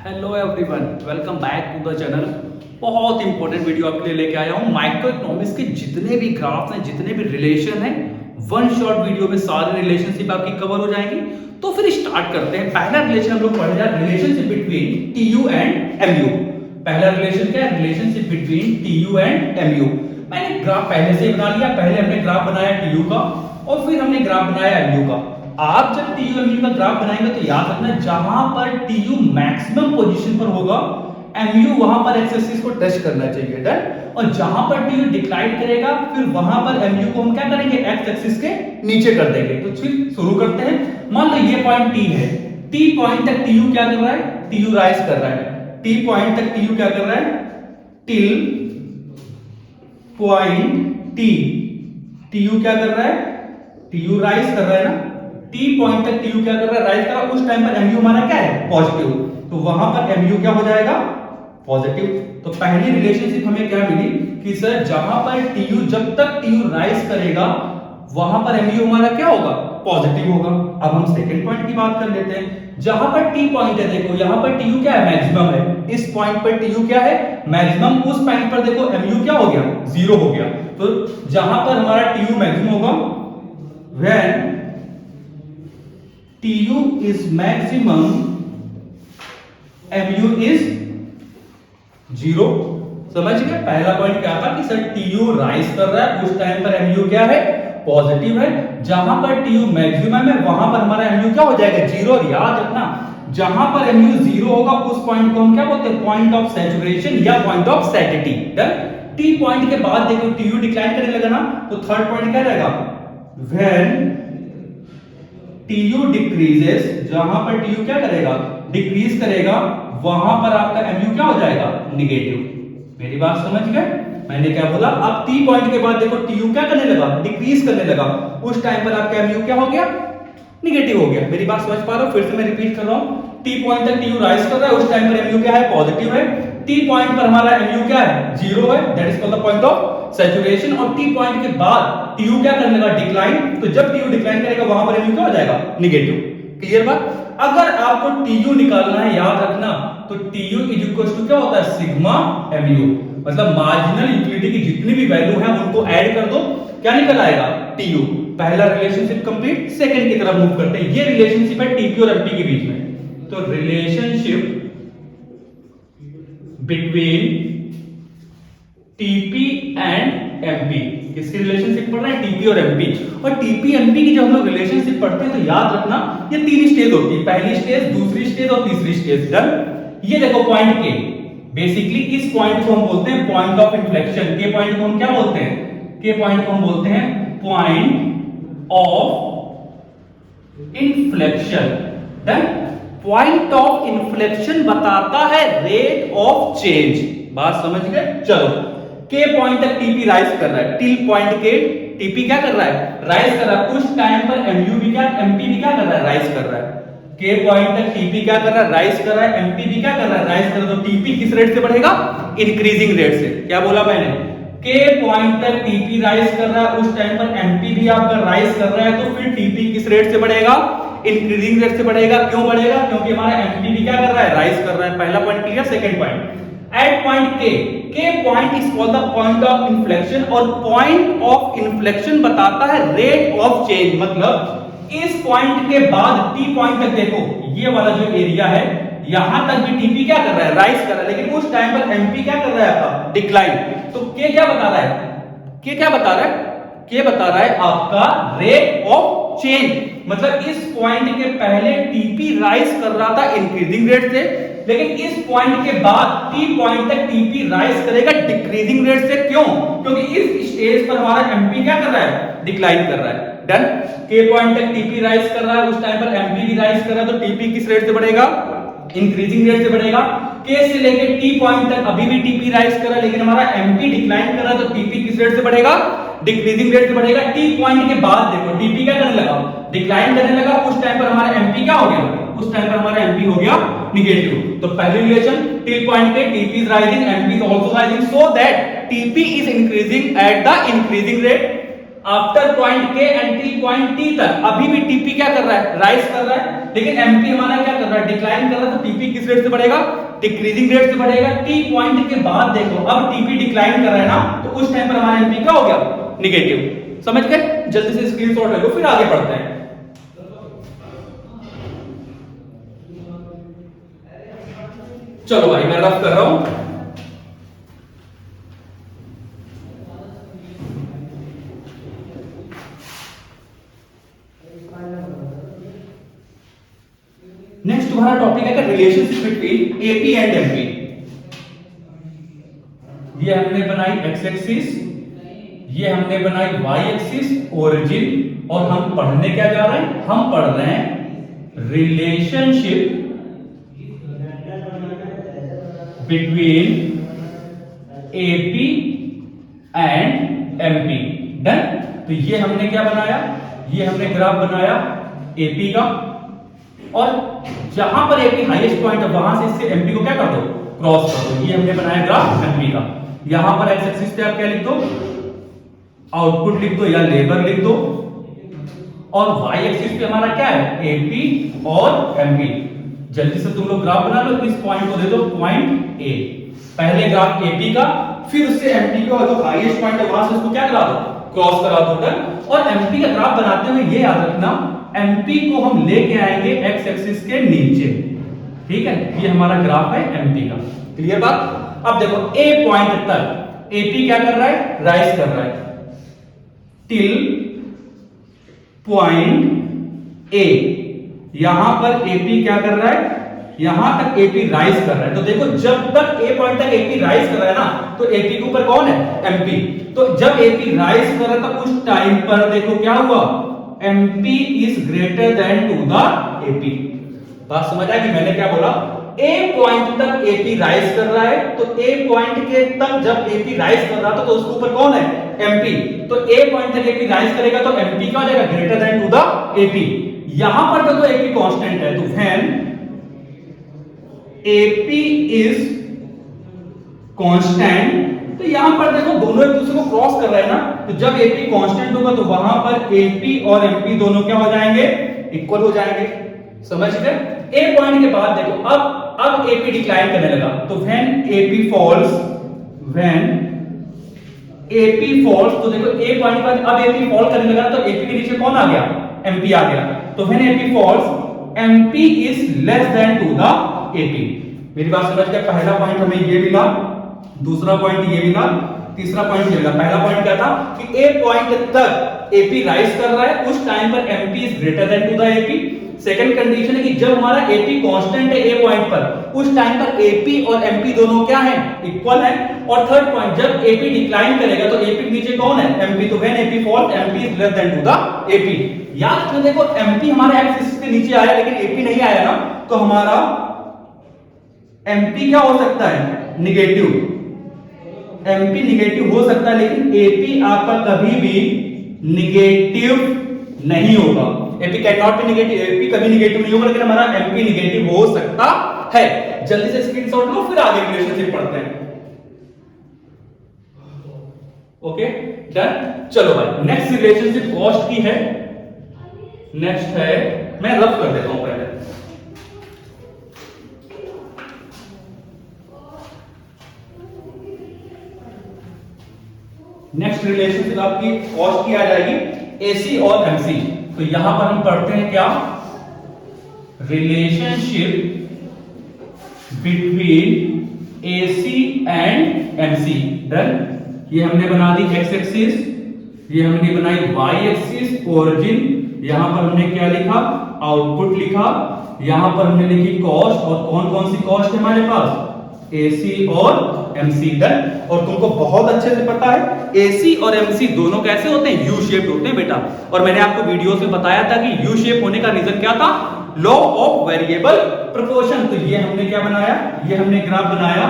Hello everyone, welcome back to the channel. बहुत important video आपके लिए लेके आया हूँ। माइक्रो इकोनॉमिक्स के जितने भी ग्राफ्स हैं, जितने भी रिलेशन हैं, वन शॉट वीडियो में सारे रिलेशनशिप आपकी कवर हो जाएंगी। तो फिर स्टार्ट करते हैं। पहला रिलेशन हम लोग पढ़ रहे हैं, relationship between TU and MU. पहला रिलेशन क्या है? Relationship between TU and MU. मैंने ग्राफ पहले से ही बना लिया। पहले हमने ग्राफ बनाया टीयू का और फिर हमने ग्राफ बनाया एमयू का। आप जब टीयू एमयू का ग्राफ बनाएंगे तो याद रखना, जहां पर टीयू मैक्सिमम पोजीशन पर होगा, एमयू वहां पर एक्स एक्सिस को टच करना चाहिए। डन। और जहां पर टीयू डिक्लाइन करेगा, फिर वहां पर एमयू को हम क्या करेंगे? एक्स एक्सिस के नीचे कर देंगे। तो फिर शुरू करते हैं। मान लो ये पॉइंट टी है। टी पॉइंट तक टीयू क्या कर रहा है? टीयू राइज कर रहा है। टी पॉइंट तक टीयू क्या कर रहा है? टिल पॉइंट टी टीयू क्या कर रहा है? टीयू राइज कर रहा है ना। टी पॉइंट तक टीयू क्या कर रहा है? राइज कर रहा है। उस टाइम पर एमयू हमारा क्या है? पॉजिटिव। तो वहां पर एमयू क्या हो जाएगा? पॉजिटिव। तो पहली रिलेशनशिप हमें क्या मिली कि सर जहां पर टीयू, जब तक टीयू राइज करेगा, वहां पर एमयू हमारा क्या होगा? पॉजिटिव होगा। अब हम सेकंड पॉइंट की बात कर लेते हैं। जहां पर टी पॉइंट है, देखो यहां पर टीयू क्या है? मैक्सिमम है। इस पॉइंट पर टीयू क्या है? मैक्सिमम। उस पॉइंट पर देखो एमयू क्या हो गया? जीरो हो गया। तो जहां पर हमारा टीयू मैक्सिमम होगा, when TU is maximum, MU is 0। समझ गए? पहला पॉइंट क्या था कि सर TU राइज कर रहा है, उस टाइम पर MU क्या है? पॉजिटिव है। जहां पर TU मैक्सिमम है, वहां पर हमारा MU क्या हो जाएगा? 0। याद रखना, जहां पर MU 0 होगा, उस पॉइंट को हम क्या बोलते हैं? पॉइंट ऑफ सैचुरेशन या पॉइंट ऑफ सैटिटी। टी पॉइंट के बाद देखो TU डिक्लाइन करने लगा ना, तो थर्ड पॉइंट क्या रहेगा? व्हेन TU डिक्रीजेस, जहां पर TU क्या करेगा? डिक्रीज करेगा, वहां पर आपका MU क्या हो जाएगा? निगेटिव। मेरी बात समझ गए? मैंने क्या बोला? अब T पॉइंट के बाद देखो TU क्या करने लगा? डिक्रीज करने लगा। उस टाइम पर आपका MU क्या हो गया? निगेटिव हो गया। मेरी बात समझ पा रहे हो? फिर से मैं रिपीट कर रहा हूं। T पॉइंट तक TU राइज कर रहा है, उस टाइम पर MU क्या है? पॉजिटिव है। T पॉइंट पर हमारा MU क्या है? 0 है। That is called the point of saturation. और T पॉइंट के बाद TU क्या करने लगा? डिक्लाइन। तो जब TU डिक्लाइन करेगा, वहां पर MU क्या हो जाएगा? निगेटिव। क्लियर बात? अगर आपको TU निकालना है, याद रखना, तो TU इज इक्वल टू क्या होता है? Sigma MU। मतलब मार्जिनल यूटिलिटी की जितनी भी वैल्यू है उनको ऐड कर दो, क्या निकल आएगा? TU। पहला रिलेशनशिप कंप्लीट। सेकंड की तरफ मूव करते हैं। ये रिलेशनशिप है TP और MP के बीच में। तो relationship between TP and MP। किसकी रिलेशनशिप पढ़ रहे हैं? TP और MP। और TP MP की जब हम लोग रिलेशनशिप पढ़ते हैं, तो याद रखना ये तीन स्टेज होती है। पहली स्टेज, दूसरी स्टेज और तीसरी स्टेज। डन। ये देखो पॉइंट के, बेसिकली इस पॉइंट को हम बोलते हैं पॉइंट ऑफ इन्फ्लेक्शन। के पॉइंट को हम क्या बोलते हैं? के पॉइंट को हम बोलते हैं point of inflection. Done. Point of inflection बताता है रेट ऑफ चेंज। बात समझ गए? चलो, के पॉइंट तक टीपी राइज कर रहा है। टिल पॉइंट के टीपी क्या कर रहा है? राइज कर रहा है। उस टाइम पर एमयू भी क्या, एमपी भी क्या कर रहा है? राइज कर रहा है। के पॉइंट तक टीपी क्या कर रहा है? राइज कर रहा है। एमपी भी क्या कर रहा है? राइज कर रहा है। तो टीपी किस रेट से बढ़ेगा? इंक्रीजिंग रेट से। क्या बोला मैंने? के पॉइंट तक टीपी राइज कर रहा है, उस टाइम पर एमपी भी आपका राइज कर रहा है, तो फिर टीपी किस रेट से बढ़ेगा? इंक्रीजिंग रेट से बढ़ेगा। क्यों बढ़ेगा? क्योंकि हमारा एमपी भी क्या कर रहा है? राइज कर रहा है। पहला point clear. Second point, at point के point is called the point of inflection. और पॉइंट ऑफ इन्फ्लेक्शन बताता है रेट ऑफ चेंज। मतलब इस पॉइंट के बाद टी पॉइंट तक देखो, ये वाला जो एरिया है, यहां तक भी टीपी क्या कर रहा है? राइज कर रहा है। लेकिन उस टाइम पर एमपी क्या कर रहा है? आपका डिक्लाइन। तो के क्या बता रहा है? के क्या बता रहा है? के बता रहा है आपका रेट ऑफ चेंज। मतलब इस पॉइंट के पहले टीपी राइज कर रहा था इंक्रीजिंग रेट से, लेकिन इस पॉइंट के बाद टी पॉइंट तक टीपी राइज करेगा डिक्रीजिंग रेट से। क्यों? क्योंकि इस स्टेज पर हमारा एमपी क्या कर रहा है? डिक्लाइन कर रहा है। डन। के पॉइंट तक टीपी राइज कर रहा है, उस टाइम पर एमपी भी राइज कर रहा है, तो टीपी किस रेट से बढ़ेगा? इंक्रीजिंग रेट से बढ़ेगा। के से लेके टी पॉइंट तक अभी भी टीपी राइज कर रहा है, लेकिन हमारा एमपी डिक्लाइन कर रहा है, तो टीपी किस रेट से बढ़ेगा? डिक्रीजिंग रेट से बढ़ेगा। टी पॉइंट के बाद देखो टीपी क्या करने लगा? डिक्लाइन करने लगा। उस टाइम पर हमारा एमपी क्या हो गया? उस टाइम पर हमारा एमपी हो गया निगेटिव। तो पहली रिलेशन, टिल पॉइंट के TP is rising, MP is also rising, so that TP is increasing at the increasing rate. After point के एंड टिल पॉइंट टी तक अभी भी टीपी क्या कर रहा है? राइज कर रहा है। लेकिन एमपी हमारा क्या कर रहा है, डिक्लाइन कर रहा है, तो टीपी किस रेट से बढ़ेगा, डिक्रीजिंग रेट से बढ़ेगा। टी पॉइंट के बाद देखो अब टीपी डिक्लाइन कर रहा है ना, तो उस टाइम पर हमारा एमपी क्या हो गया, निगेटिव। समझ गए? जल्दी से स्क्रीनशॉट ले लो, फिर आगे बढ़ते हैं। चलो भाई मैं रफ कर रहा हूं। नेक्स्ट तुम्हारा टॉपिक है relationship between AP and MP. ये हमने बनाई एक्स एक्सिस, ये हमने बनाई वाई एक्सिस ओरिजिन, और हम पढ़ने क्या जा रहे हैं, हम पढ़ रहे हैं relationship between AP and MP. Done. तो ये हमने क्या बनाया, ये हमने ग्राफ बनाया एपी का, और जहां पर एपी हाईएस्ट पॉइंट है वहां से इससे एमपी को क्या कर दो, क्रॉस कर दो। ये हमने बनाया ग्राफ एमपी का। यहां पर एक्स एक्सिस पे आप क्या लिख दो, आउटपुट लिख दो या लेबर लिख दो, और वाई एक्सिस पे हमारा क्या है, एपी और एमपी। जल्दी से तुम लोग ग्राफ बना लो, इस पॉइंट को दे दो पॉइंट ए। पहले ग्राफ एपी का, फिर उससे एमपी का जो हाईएस्ट पॉइंट है वहां से उसको क्या करा दो, क्रॉस करा दो। डन। और एमपी का ग्राफ बनाते हुए ये याद रखना, एमपी को हम लेके आएंगे एक्स एक्सिस के नीचे। ठीक है, ये हमारा ग्राफ है एमपी का। क्लियर बात? अब देखो ए पॉइंट तक एपी क्या कर रहा है, राइज कर रहा है टिल पॉइंट ए। यहां पर एपी क्या कर रहा है, यहां तक एपी राइज कर रहा है। तो देखो जब तक ए पॉइंट तक एपी राइज कर रहा है ना, तो एपी के ऊपर कौन है, एमपी। तो जब एपी राइज कर रहा था उस टाइम पर देखो क्या हुआ, MP is greater than to the AP. बात समझ आई कि मैंने क्या बोला, ए पॉइंट तक एपी राइज कर रहा है, तो ए पॉइंट के तक जब एपी राइज कर रहा था तो उसके ऊपर कौन है, एमपी। तो ए पॉइंट तक एपी राइज करेगा तो एमपी क्या हो जाएगा, greater than to the AP. यहां पर देखो एपी कांस्टेंट है, तो व्हेन एपी इज कांस्टेंट, तो यहां पर देखो दोनों एक दूसरे को क्रॉस कर रहे हैं ना, तो जब एपी कांस्टेंट होगा तो वहां पर एपी और एमपी दोनों क्या हो जाएंगे, इक्वल हो जाएंगे। समझ गए? ए पॉइंट के बाद देखो अब एपी डिक्लाइन करने लगा, तो when AP falls, when AP falls, तो देखो ए पॉइंट के बाद अब एपी फॉल करने लगा, तो एपी के नीचे कौन आ गया, एमपी आ गया। तो when AP falls MP is less than to the AP. मेरी बात समझ गए? पहला पॉइंट हमें ये मिला, दूसरा पॉइंट ये मिला, तीसरा पॉइंट ये मिला। पहला पॉइंट क्या था कि ए पॉइंट तक एपी राइज कर रहा है, उस टाइम पर MP is greater than to the AP. Second condition है कि जब हमारा एपी कांस्टेंट है ए पॉइंट पर, उस टाइम पर एपी और एमपी दोनों क्या है, इक्वल है। और थर्ड पॉइंट, जब एपी डिक्लाइन करेगा तो एपी के नीचे कौन है, एमपी। तो when AP falls MP is less than to the AP. याद रखना, देखो एमपी हमारे एक्स एक्सिस के नीचे आया लेकिन एपी नहीं आया ना, तो हमारा एमपी क्या हो सकता है, निगेटिव। एमपी निगेटिव हो सकता है लेकिन एपी आपका कभी भी निगेटिव नहीं होगा। AP can not be negative, AP कभी निगेटिव नहीं होगा, लेकिन हमारा एमपी निगेटिव हो सकता है। जल्दी से स्क्रीनशॉट लो, फिर आगे रिलेशनशिप पढ़ते हैं। Okay done. चलो भाई नेक्स्ट रिलेशनशिप कॉस्ट की है। नेक्स्ट है, मैं रफ कर देता हूं पहले। नेक्स्ट रिलेशनशिप आपकी कॉस्ट की आ जाएगी एसी और एमसी। तो यहां पर हम पढ़ते हैं क्या, relationship between AC and MC. Done. ये हमने बना दी एक्स एक्सिस, ये हमने बनाई वाई एक्सिस ओरिजिन, यहां पर हमने क्या लिखा, आउटपुट लिखा, यहां पर हमने लिखी कॉस्ट, और कौन कौन सी कॉस्ट है हमारे पास, एसी और एमसी। डन। और तुमको बहुत अच्छे से पता है एसी और एमसी दोनों कैसे होते हैं, यू शेप्ड होते हैं बेटा। और मैंने आपको वीडियोस में बताया था कि यू शेप होने का रीजन क्या था, लॉ ऑफ वेरिएबल प्रोपोर्शन। तो ये हमने क्या बनाया, ये हमने ग्राफ बनाया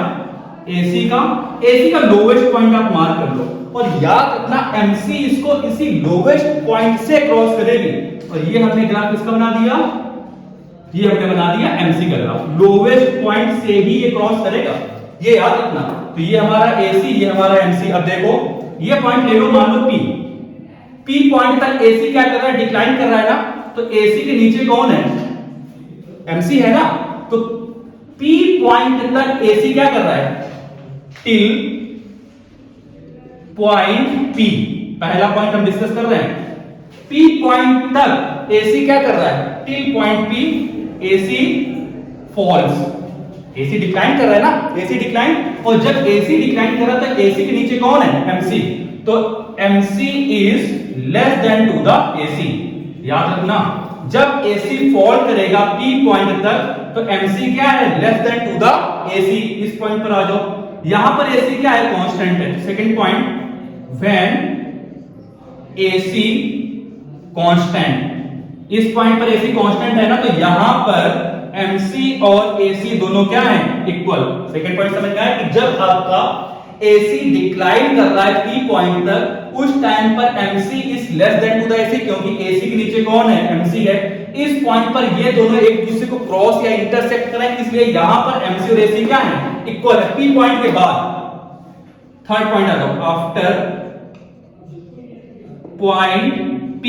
एसी का लोवेस्ट पॉइंट आप मार्क कर लो, और याद रखना एमसी इसको इसी लोवेस्ट पॉइंट से क्रॉस करेगी। और ये हमने ग्राफ किसका बना दिया, ये हमने बना दिया एमसी का ग्राफ। लोवेस्ट पॉइंट से ही ये क्रॉस करेगा, ये याद रखना। तो ये हमारा एसी, ये हमारा एमसी। अब देखो ये पॉइंट ले लो, मान लो पी पॉइंट तक एसी क्या कर रहा है, डिक्लाइन कर रहा है ना, तो एसी के नीचे कौन है, MC है ना, तो P पॉइंट तक AC क्या कर रहा है, टिल पॉइंट P, पहला पॉइंट हम डिस्कस कर रहे हैं, P पॉइंट तक AC क्या कर रहा है, till point P AC falls, AC decline कर रहा है ना, AC डिक्लाइन, और जब AC डिक्लाइन कर रहा था AC के नीचे कौन है, MC, तो MC is less than to the AC, याद रखना जब AC फॉल करेगा P पॉइंट तक तो MC क्या है, less than to the AC, इस पॉइंट पर आ जाओ, यहां पर AC क्या है, कांस्टेंट है, second point when AC constant, इस पॉइंट पर AC कांस्टेंट है ना, तो यहां पर MC और AC दोनों क्या है, इक्वल, सेकंड पॉइंट समझ में आया कि जब आपका AC डिक्लाइन कर रहा है P पॉइंट तक, उस टाइम पर MC is less than to the AC, क्योंकि AC के नीचे कौन है, MC है, इस पॉइंट पर ये दोनों एक दूसरे को क्रॉस या इंटरसेक्ट करें, इसलिए यहां पर MC और AC क्या है, इक्वल है, P पॉइंट के बाद। थर्ड पॉइंट आ जाओ, आफ्टर पॉइंट P,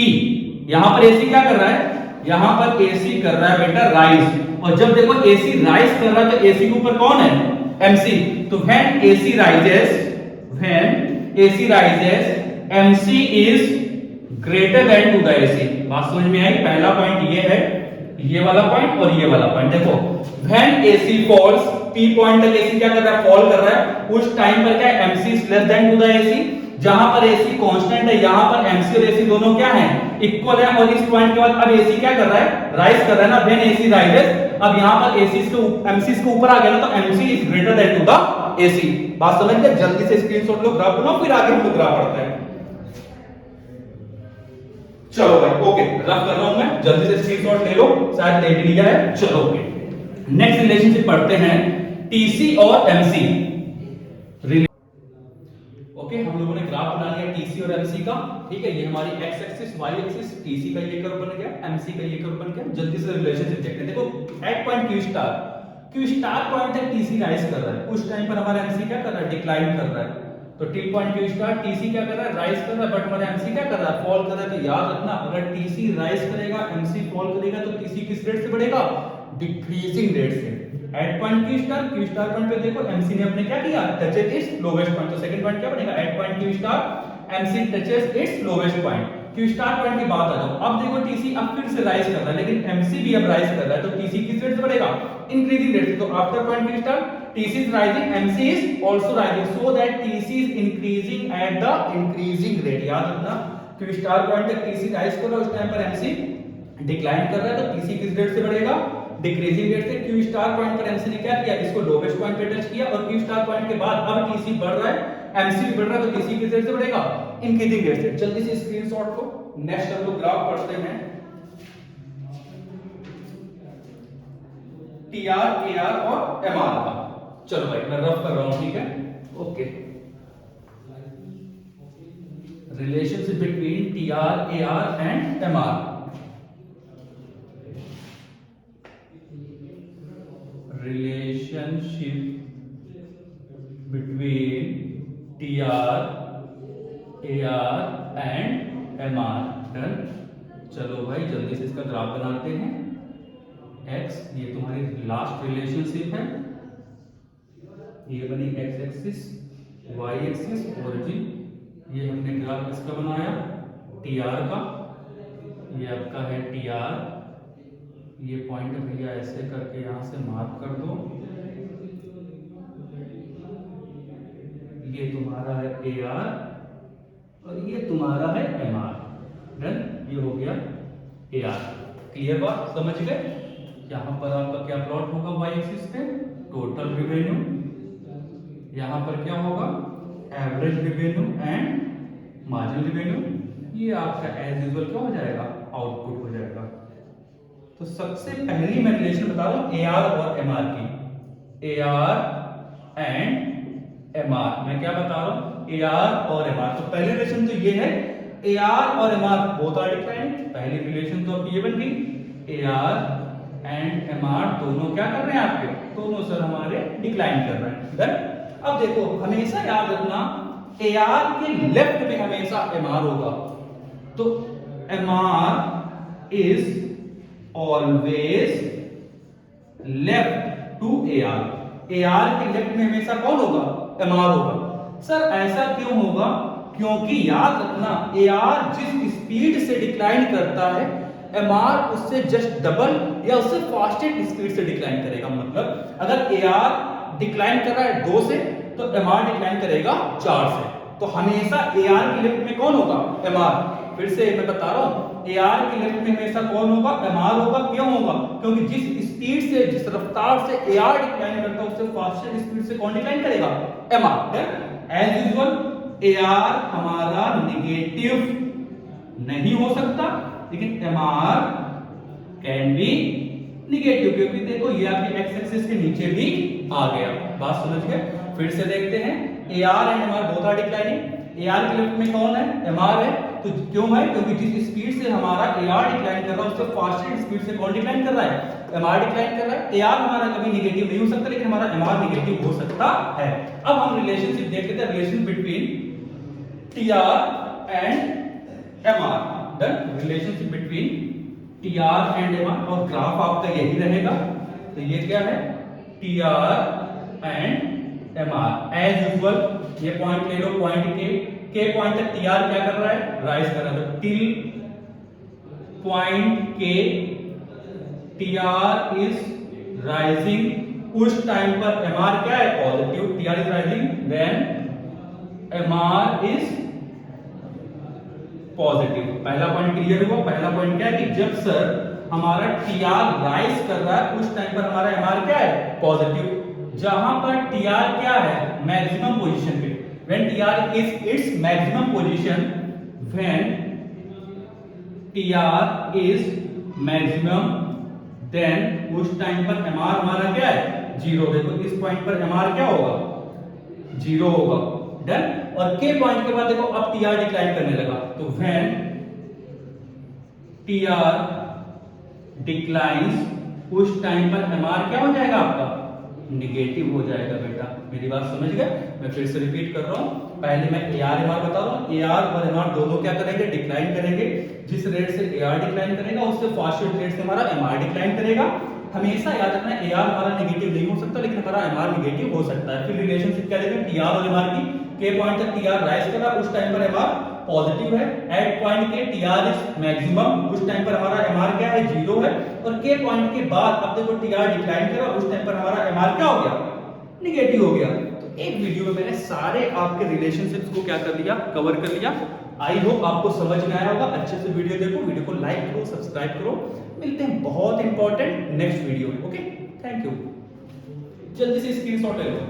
यहां पर AC क्या कर रहा है, यहां पर AC कर रहा है बेटा राइज, और जब देखो AC राइज कर रहा है तो AC के ऊपर कौन है, MC, तो when AC rises MC is greater than to the AC, बात समझ में आई, पहला पॉइंट ये है, ये वाला पॉइंट और ये वाला पॉइंट, देखो when AC falls, P point तक AC क्या कर रहा है, फॉल कर रहा है, उस टाइम पर क्या है, MC is less than to the AC, जहां पर AC कांस्टेंट है, यहां पर MC और AC दोनों क्या हैं, इक्वल है, और इस पॉइंट के बाद अब AC क्या कर रहा है, राइज कर रहा है ना, when AC rises, अब यहां पर AC के MC के ऊपर आ गया ना, तो MC is greater than to the AC, बात समझ गए, जल्दी से स्क्रीनशॉट लो, ग्राफ बनाओ, फिर आगे हम लोग ग्राफ पढ़ते हैं। चलो भाई ओके, रफ कर रहा हूं मैं, जल्दी से स्क्रीनशॉट ले लो, शायद ले भी लिया है, चलो ओके, नेक्स्ट रिलेशनशिप पढ़ते हैं TC और MC। ओके, हम लोगों ने ग्राफ बना लिया TC और MC का, ठीक है, ये हमारी x axis, y axis, TC का ये कर्व बन गया, MC का ये कर्व बन गया, जल्दी से रिलेशनशिप देखते हैं, देखो at point Q star point तक TC राइज कर रहा है, उस टाइम पर हमारा MC क्या कर रहा है, डिक्लाइन कर रहा है, तो till point Q star TC क्या कर रहा है, राइज कर रहा है, बट हमारा MC क्या कर रहा है, फॉल कर रहा है, तो याद रखना अगर TC राइज करेगा MC फॉल करेगा तो TC किस रेट से बढ़ेगा, डिक्रीजिंग रेट से, at point Q star point पे देखो MC ने अपने क्या किया, टचेस इट्स लोवेस्ट पॉइंट, तो सेकंड पॉइंट क्या बनेगा, at point Q star MC touches its lowest point, Q star point की बात आ जाओ, अब देखो TC अब फिर से राइज कर रहा है, लेकिन MC भी अब राइज कर रहा है, तो TC किस रेट से बढ़ेगा, इंक्रीजिंग रेट से, तो after point Q star TC is rising, MC is also rising, so that TC is increasing at the increasing rate, याद रखना Q स्टार पॉइंट तक TC राइज कर रहा है, उस टाइम पर MC डिक्लाइन कर रहा है, तो TC किस रेट से बढ़ेगा, डिक्रीजिंग रेट से, Q स्टार पॉइंट पर MC ने क्या किया, इसको लोवेस्ट पॉइंट पे टच किया, और Q स्टार पॉइंट के बाद अब TC बढ़ रहा है, MC भी बढ़ रहा है, तो TC किस रेट से बढ़ेगा, इंक्रीजिंग रेट से, जल्दी से स्क्रीनशॉट लो, नेक्स्ट हम लोग ग्राफ पढ़ते हैं TR, AR और MR का, चलो भाई मैं रफ कर रहा हूं, ठीक है, okay, relationship between TR, AR and MR, relationship between TR, AR and MR, done, चलो भाई जल्दी से इसका ग्राफ बनाते हैं, X ये तुम्हारी लास्ट रिलेशनशिप है, ये बनी x axis, y axis, origin, ये हमने ग्राफ इसका बनाया TR का, ये आपका है TR, ये पॉइंट भैया ऐसे करके यहां से मार्क कर दो, ये तुम्हारा है AR और ये तुम्हारा है MR, डन, ये हो गया AR, क्लियर बात, समझ गए, यहां पर आपका क्या प्लॉट होगा y एक्सिस पे, टोटल रेवेन्यू, यहां पर क्या होगा, average revenue and marginal revenue, ये आपका एज यूजुअल क्या हो जाएगा, आउटपुट हो जाएगा। तो सबसे पहली मैं रिलेशन बता रहा हूं AR और MR की, AR एंड MR, मैं क्या बता रहा हूं, AR और MR, तो पहली रिलेशन तो ये है AR और MR बोथ आर डिक्लाइनिंग, पहली रिलेशन तो अब ये बन गई, AR एंड MR दोनों क्या कर रहे हैं आपके, दोनों सर हमारे डिक्लाइन कर रहे हैं, डन। अब देखो हमेशा याद रखना AR के लेफ्ट में हमेशा MR होगा, तो MR is always left to AR के लेफ्ट में हमेशा कौन होगा? MR होगा। सर ऐसा क्यों होगा? क्योंकि याद रखना AR जिस स्पीड से डिक्लाइन करता है MR उससे जस्ट डबल या उससे फास्टेस्ट स्पीड से डिक्लाइन करेगा। मतलब अगर AR डिक्लाइन कर रहा है 2 से तो MR डिक्लाइन करेगा 4 से। तो हमेशा AR के लेफ्ट में कौन होगा? MR। फिर से मैं बता रहा हूं, AR के लेफ्ट में हमेशा कौन होगा? MR होगा। क्यों होगा? क्योंकि जिस स्पीड से, जिस रफ्तार से AR डिक्लाइन करता है उससे फास्टेस्ट स्पीड से कौन डिक्लाइन करेगा? MR। एज यूजुअल AR हमारा निगेटिव नहीं हो सकता, लेकिन MR कैन बी निगेटिव, क्योंकि देखो ये आपके एक्स एक्सिस के नीचे भी आ गया। बात समझ गए? फिर से देखते हैं, AR and MR both are declining. AR के लेफ्ट में कौन है? MR है। तो क्यों है? क्योंकि जिस स्पीड से हमारा AR डिक्लाइन कर रहा है उससे फास्टेस्ट स्पीड से कौन डिक्लाइन कर रहा है? MR डिक्लाइन कर रहा है। AR हमारा कभी निगेटिव नहीं हो सकता, लेकिन हमारा MR निगेटिव हो सकता है। अब हम रिलेशनशिप देख लेते हैं, relation between TR and MR। Done. Relationship between TR and MR, और ग्राफ आपका यही रहेगा। तो ये क्या है? TR and MR। As usual ये पॉइंट ले लो, पॉइंट के पॉइंट तक TR क्या कर रहा है? राइज कर रहा है। तो टिल पॉइंट के TR इज राइजिंग, उस टाइम पर MR क्या है? Positive. TR is rising then MR is positive. पहला पॉइंट क्लियर हुआ। पहला पॉइंट क्या है कि जब सर हमारा TR राइज कर रहा है उस टाइम पर हमारा MR क्या है? पॉजिटिव। जहां पर TR क्या है? मैक्सिमम पोजीशन पे। When TR is its maximum position, when TR is maximum, then उस टाइम पर MR हमारा क्या है? 0। देखो इस पॉइंट पर MR क्या होगा? 0 होगा। डन। और के पॉइंट के बाद देखो अब TR डिक्लाइन करने लगा, तो व्हेन TR डिक्लाइंस उस टाइम पर MR क्या हो जाएगा? आपका निगेटिव हो जाएगा। बेटा मेरी बात समझ गए? मैं फिर से रिपीट कर रहा हूं, पहले मैं AR MR बता रहा हूं। AR और MR दोनों क्या करेंगे? डिक्लाइन करेंगे। जिस रेट से AR डिक्लाइन करेगा उससे फास्टेस्ट रेट से हमारा MR डिक्लाइन करेगा। हमेशा याद रखना AR हमारा नेगेटिव नहीं हो सकता, लेकिन हमारा MR नेगेटिव हो सकता है। फिर रिलेशनशिप क्या देखें? TR और MR की। के पॉइंट तक TR राइज कर रहा है उस टाइम पर MR पॉजिटिव है। एट पॉइंट के TR इज मैक्सिमम, उस टाइम पर हमारा MR क्या है? 0 है। और के पॉइंट के बाद अब देखो TR डिक्लाइन कर रहा है उस टाइम पर हमारा MR क्या हो गया? निगेटिव हो गया। तो एक वीडियो में मैंने सारे आपके रिलेशनशिप्स को क्या कर लिया? कवर कर लिया। आई होप आपको समझ में आया होगा। अच्छे से वीडियो देखो, वीडियो को लाइक करो, सब्सक्राइब करो। मिलते हैं बहुत इंपॉर्टेंट नेक्स्ट वीडियो में। Okay, thank you. जल्दी से स्क्रीनशॉट ले लो।